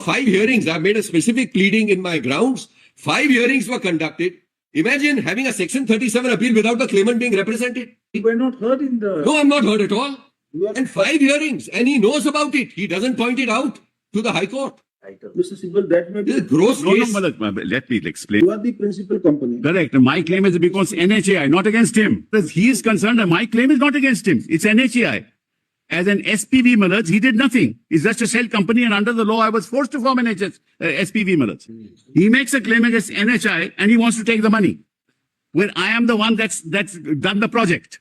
5 hearings. I've made a specific pleading in my grounds. 5 hearings were conducted. Imagine having a Section 37 appeal without the claimant being represented. You were not heard in the... No, I'm not heard at all. You are- And 5 hearings, and he knows about it. He doesn't point it out to the High Court. Mr. Sibal, that may This is be... a gross No, case. let me explain. You are the principal company. Correct. My claim is because NHAI, not against him. Because he is concerned, my claim is not against him. It's NHAI. As an SPV Malaj, he did nothing. He's just a shell company, and under the law, I was forced to form an SPV Malaj. He makes a claim against NHAI, and he wants to take the money. When I am the one that's done the project.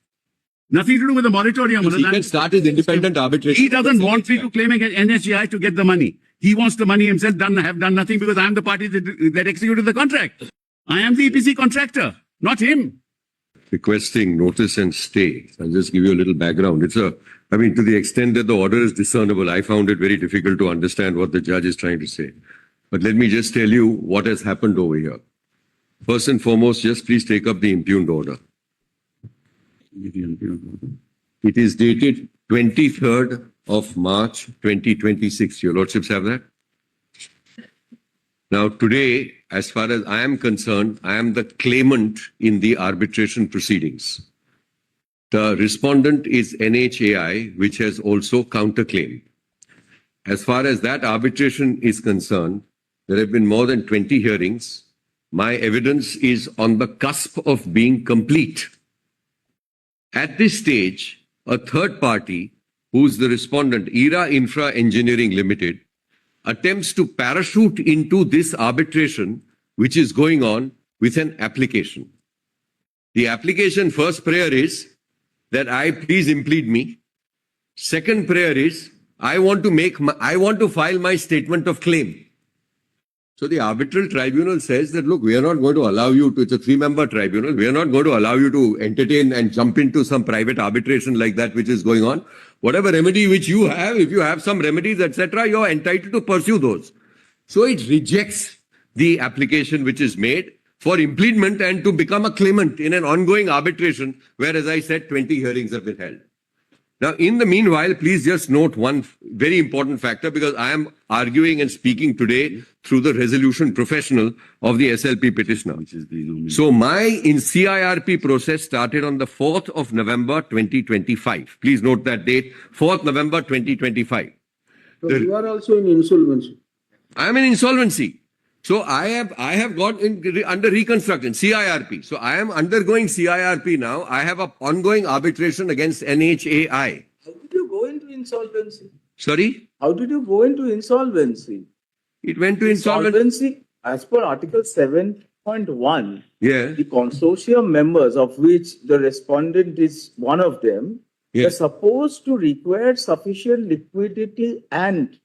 Nothing to do with the moratorium. He Malaj. can start his independent arbitration. He doesn't want me to claim against NHAI to get the money. He wants the money himself, have done nothing because I am the party that executed the contract. I am the EPC contractor, not him. Requesting notice and stay. I'll just give you a little background. To the extent that the order is discernible, I found it very difficult to understand what the judge is trying to say. But let me just tell you what has happened over here. First and foremost, just please take up the impugned order. It is dated 23rd of March 2026. Your lordships have that? Now today, as far as I am concerned, I am the claimant in the arbitration proceedings. The respondent is NHAI, which has also counterclaimed. As far as that arbitration is concerned, there have been more than 20 hearings. My evidence is on the cusp of being complete. At this stage, a third party, who's the respondent, ERA Infra Engineering Limited, attempts to parachute into this arbitration, which is going on, with an application. The application first prayer is that I please implead me. Second prayer is I want to file my statement of claim. So the arbitral tribunal says that, look, we are not going to allow you to, it's a 3-member tribunal, we are not going to allow you to entertain and jump into some private arbitration like that which is going on. Whatever remedy which you have, if you have some remedies, etc., you are entitled to pursue those. So it rejects the application which is made for impleadment and to become a claimant in an ongoing arbitration where, as I said, 20 hearings have been held. Now, in the meanwhile, please just note one very important factor, because I am arguing and speaking today through the resolution professional of the SLP petitioner. So my CIRP process started on the 4th of November 2025. Please note that date, 4th November 2025. So you are also in insolvency. I am in insolvency. So I have got under reconstruction, CIRP. So I am undergoing CIRP now. I have an ongoing arbitration against NHAI. How did you go into insolvency? Sorry? How did you go into insolvency? It went to insolvency. As per Article 7.1, Yeah. the consortium members, of which the respondent is one of them, Yeah. are supposed to require sufficient liquidity and...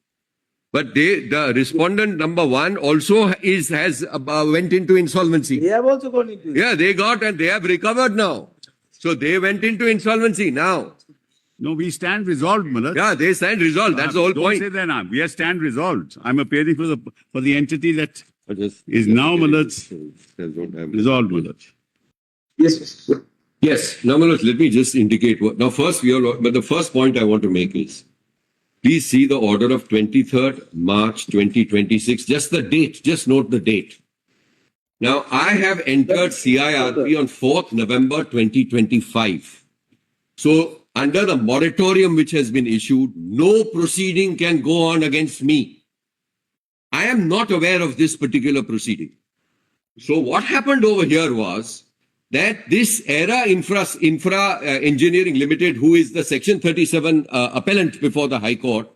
But the respondent number 1 also has went into insolvency. They have also gone into... Yeah, they got and they have recovered now. So they went into insolvency now. No, we stand resolved, Malaj. Yeah, they stand resolved. That's the whole point. Don't say that now. We are stand resolved. I'm appearing for the entity that is now, Malaj, resolved, Malaj. Yes. Yes. Now, Manoj, let me just indicate what. Now, first, but the first point I want to make is, please see the order of 23rd March 2026. Just the date. Just note the date. Now, I have entered CIRP on 4th November 2025. So, under the moratorium which has been issued, no proceeding can go on against me. I am not aware of this particular proceeding. So, what happened over here was that this ERA Infra Engineering Limited, who is the Section 37 appellant before the High Court,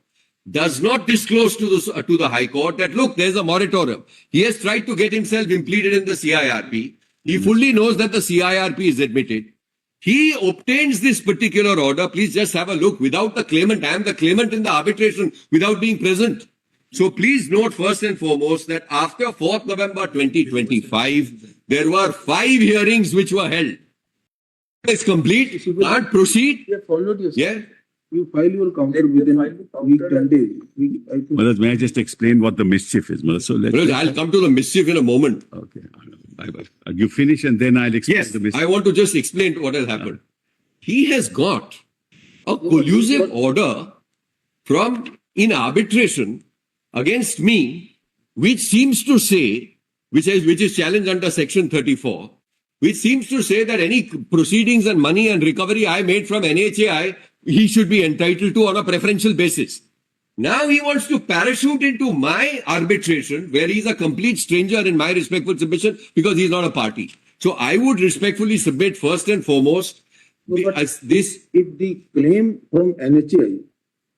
does not disclose to the High Court that, look, there's a moratorium. He has tried to get himself impleaded in the CIRP. He fully knows that the CIRP is admitted. He obtains this particular order. Please just have a look. Without the claimant, I am the claimant in the arbitration without being present. So please note first and foremost that after 4th November 2025, there were 5 hearings which were held. It's complete. Can't proceed. You have followed your... Yeah. You file your counter within a week, 10 days. Malaj, may I just explain what the mischief is, Malaj? So I'll come to the mischief in a moment. Okay. Bye-bye. You finish and then I'll explain Yes, the mischief. I want to just explain what has happened. He has got a collusive order in arbitration against me, which seems to say, which is challenged under Section 34, which seems to say that any proceedings and money and recovery I made from NHAI, he should be entitled to on a preferential basis. Now he wants to parachute into my arbitration, where he's a complete stranger in my respectful submission because he's not a party. So I would respectfully submit first and foremost as this. If the claim from NHAI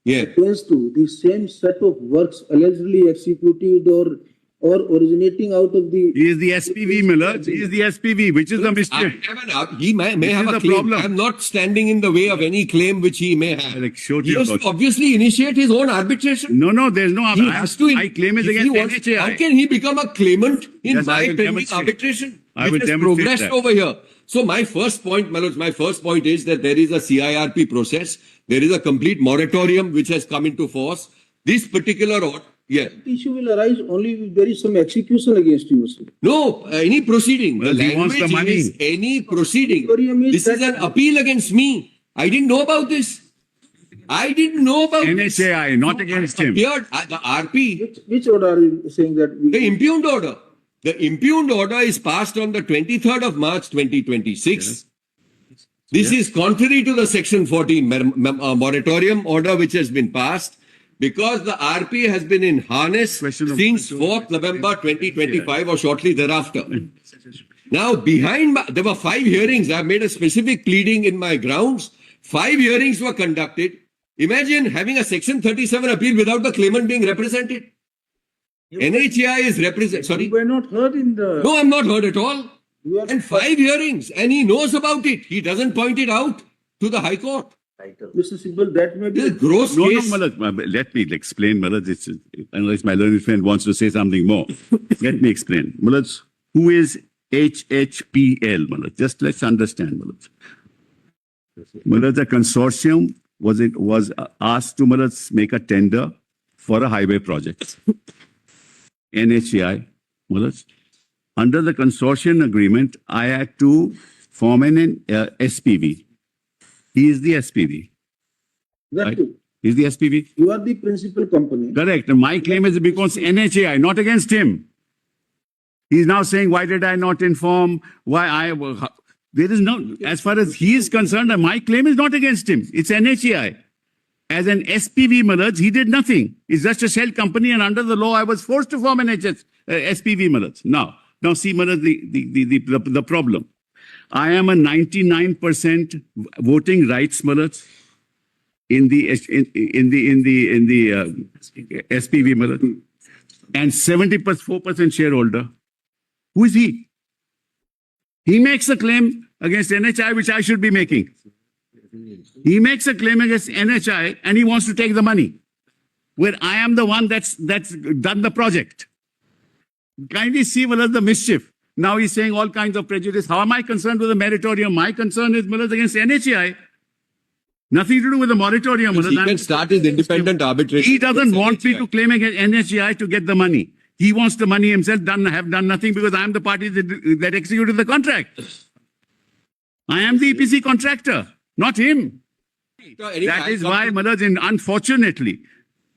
Yeah. pertains to the same set of works allegedly executed or originating out of the. He is the SPV, Miller. He is the SPV, which is the mischief. He may This have is a the claim. problem. I'm not standing in the way of any claim which he may have. Like, show to He your has to lordship. obviously initiate his own arbitration. No, there's no. He has to. My claim is if he against wants- NHAI. How can he become a claimant in Yes, I my will pending demonstrate. arbitration? I which will has demonstrate progressed that. over here. So my first point, Manoj, my first point is that there is a CIRP process. There is a complete moratorium which has come into force. This particular order, yeah. The issue will arise only if there is some execution against you, sir. No, any proceeding. Well, the he wants the language money. is any proceeding. Moratorium is This is an that- appeal against me. I didn't know about this. I didn't know about this. NHAI, not against him. Appeared, the RP, Which order are you saying that we? the impugned order. The impugned order is passed on the 23rd of March 2026. This is contrary to the Section 14 moratorium order which has been passed because the RP has been in harness Question of- since 4th November 2025 or shortly thereafter. Now, behind there were 5 hearings. I've made a specific pleading in my grounds. 5 hearings were conducted. Imagine having a Section 37 appeal without the claimant being represented. NHAI is represented. Sorry. You were not heard in the. No, I'm not heard at all. You are- And 5 hearings, and he knows about it. He doesn't point it out to the High Court. Mr. Sibal, that may This is be. gross No, case. Malad, let me explain, Malad, unless my learned friend wants to say something more. Let me explain. Malad, who is HHPL, Malad? Just let's understand, Malad. Malad, the consortium was asked to Malad make a tender for a highway project. NHAI, Malad. Under the consortium agreement, I had to form an SPV. He is the SPV. That Right. He's the SPV. you are the principal company. Correct. And my claim is because NHAI, not against him. He's now saying, why did I not inform? There is no, as far as he is concerned, my claim is not against him. It's NHAI. As an SPV, Malaj, he did nothing. It's just a shell company, and under the law, I was forced to form an SPV, Malaj. Now see, Malaj, the problem. I am a 99% voting rights, Malaj, in the SPV, Malaj, and 74% shareholder. Who is he? He makes a claim against NHI, which I should be making. He makes a claim against NHI, and he wants to take the money, where I am the one that's done the project. Kindly see, Malad, the mischief. Now he's saying all kinds of prejudice. How am I concerned with the moratorium? My concern is, Malad, against NHI. Nothing to do with the moratorium. He Malad. can start his independent arbitration. He doesn't want me to claim against NHI to get the money. Have wants the money himself, have done nothing because I am the party that executed the contract. I am the EPC contractor, not him. That is why, Malaj, unfortunately,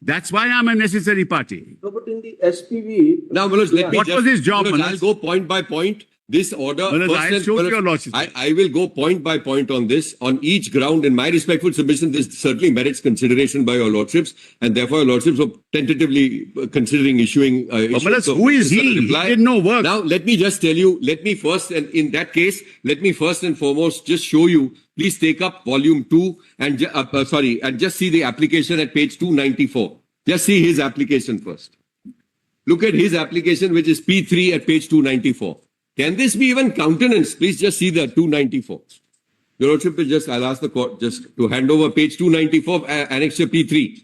that's why I'm a necessary party. No, but in the SPV. Now, Manoj, let me What just, was his job, Manoj, Manoj? I'll go point by point. This order, Manoj, first I'll and- show to Manoj, your lordship. I will go point by point on this. On each ground, in my respectful submission, this certainly merits consideration by your lordships, and therefore your lordships are tentatively considering issuing. Manoj, who is he? He did no work. Now, let me just tell you. Let me first, and in that case, let me first and foremost just show you. Please take up volume 2 and and just see the application at page 294. Just see his application first. Look at his application, which is P3 at page 294. Can this be even countenanced? Please just see the 294. Your Lordship will I'll ask the court just to hand over page 294, annexure P3.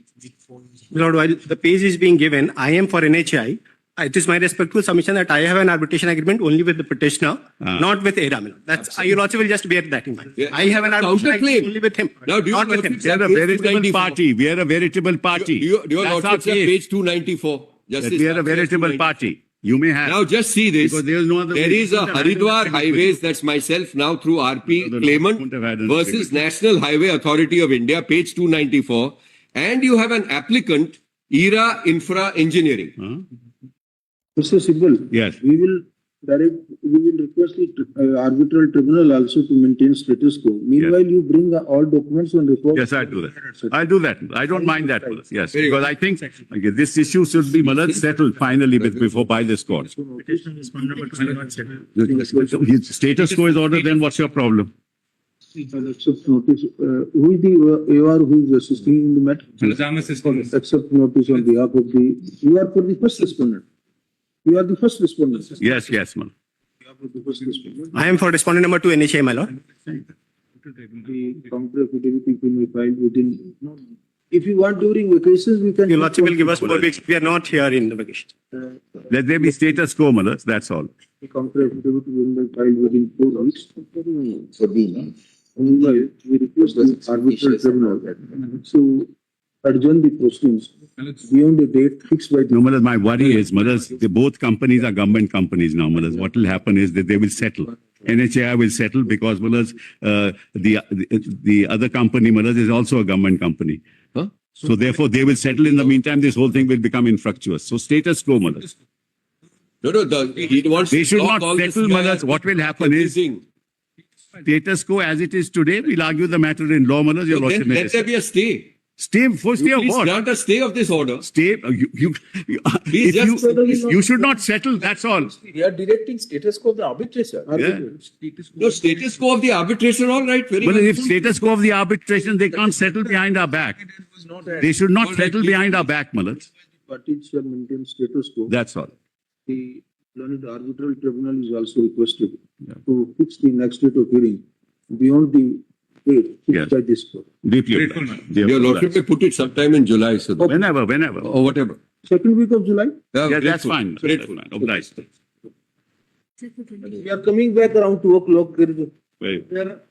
Lord, while the page is being given, I am for NHI. It is my respectful submission that I have an arbitration agreement only with the petitioner, not with ADA. That's your Lordship will just bear that in mind. Yeah. I have an arbitration Counterclaim. agreement only with him, Now, do you not with Lordship him. We are a Page veritable 294. party. We are a veritable party. Your That's our Lordship, case. page 294. That we are a veritable party. You may have. Now just see this. Because there is no other There way. is a Haridwar Highways, that's myself now through RP No, no, claimant wouldn't have had an versus agreement. National Highway Authority of India, page 294. And you have an applicant ERA Infra Engineering. Mr. Sibal. Yes. We will request the arbitral tribunal also to maintain status quo. Meanwhile, you bring all documents and reports. Yes, I'll do that. I'll do that. I don't mind that. Malas. Yes, because I think okay, this issue should be Malas, settled finally before by this court. Status quo is ordered, then what's your problem? Accept notice. Who is the AR who is assisting in the matter? Accept notice on behalf of the, you are for the first respondent. You are the first respondent. Yes, Malas. You are for the first respondent. I am for respondent number 2 NHAI, my lord. The counter affidavit you can be filed within, if you want during vacations, we can. Your lordship will give us 4 weeks. We are not here in the vacation. Let there be status quo, Malas. That's all. The counter affidavit will be filed within 4 weeks. Meanwhile, we request the arbitral tribunal to adjourn the proceedings beyond the date fixed by No, the. Malas, my worry is, Malas, both companies are government companies now, Malas. What will happen is that they will settle. NHAI will settle because, Malas, the other company, Malas, is also a government company. Huh? So therefore, they will settle. In the meantime, this whole thing will become infructuous. So status quo, Malas. No, he wants They to should block not all this settle, guy Malas. What will happen is everything. status quo as it is today. We'll argue the matter in law, Malas. Your Then lordship may let there decide. be a stay. Stay, first stay of Please what? grant a stay of this order. Stay, Please you should not settle, that's all. They are directing status quo of the arbitration. No, status quo of the arbitration, all right, very Well, well. if status quo of the arbitration, they can't settle behind our back. They should not settle behind our back, Malas. Parties shall maintain status quo. That's all. The learned arbitral tribunal is also requested to fix the next date of hearing beyond the date Yes. fixed by this court. Deeply obliged. Your lordship may put it sometime in July, so that- Whenever. or whatever. Second week of July, Yeah, Yeah, that's grateful, fine. That's Grateful. fine. Obliged. we are coming back around 2 o'clock. There is a- Very- There